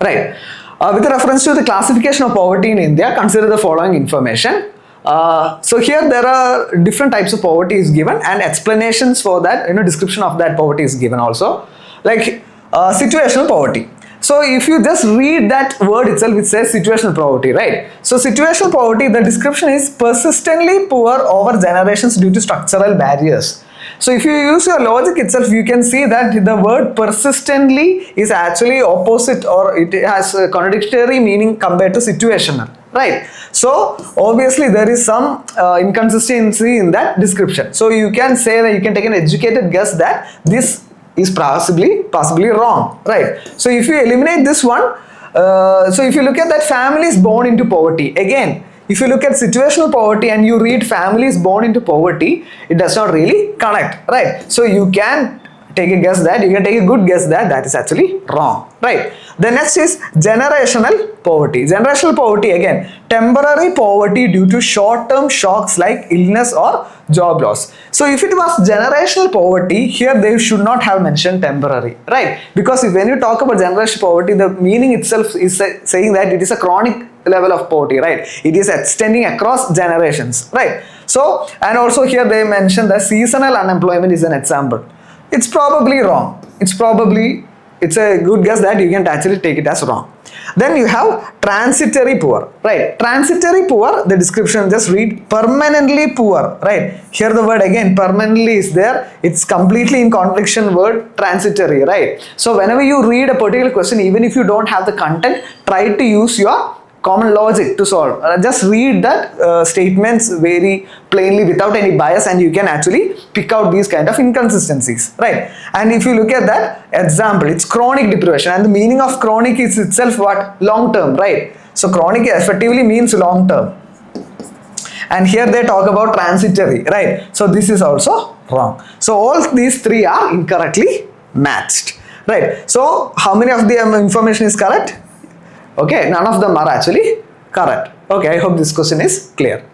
right? With reference to the classification of poverty in India, consider the following information. So here there are different types of poverty is given and explanations for that, description of that poverty is given also. Like situational poverty. So if you just read that word itself, it says situational poverty, right? So situational poverty, the description is persistently poor over generations due to structural barriers. So if you use your logic itself, you can see that the word persistently is actually opposite, or it has a contradictory meaning compared to situational, right? So obviously there is some inconsistency in that description. So you can say that, you can take an educated guess that this is possibly wrong, right? So if you eliminate this one, so if you look at that families born into poverty, again, if you look at situational poverty and you read families born into poverty, it does not really connect, right? So you can take a guess that, you can take a good guess that that is actually wrong, right? The next is generational poverty. Generational poverty, again, temporary poverty due to short-term shocks like illness or job loss. So if it was generational poverty, here they should not have mentioned temporary, right? Because when you talk about generational poverty, the meaning itself is saying that it is a chronic level of poverty, right? It is extending across generations, right? So, and also here they mention that seasonal unemployment is an example. It's probably wrong. It's a good guess that you can actually take it as wrong. Then you have transitory poor, right? Transitory poor, the description just read permanently poor, right? Here the word again permanently is there. It's completely in contradiction word transitory, right? So whenever you read a particular question, even if you don't have the content, try to use your common logic to solve. Just read that statements very plainly without any bias, and you can actually pick out these kind of inconsistencies, right? And if you look at that example, it's chronic deprivation, and the meaning of chronic is itself what? Long term, right? So chronic effectively means long term. And here they talk about transitory, right? So this is also wrong. So all these three are incorrectly matched, right? So how many of the information is correct? Okay, none of them are actually correct. Okay, I hope this question is clear.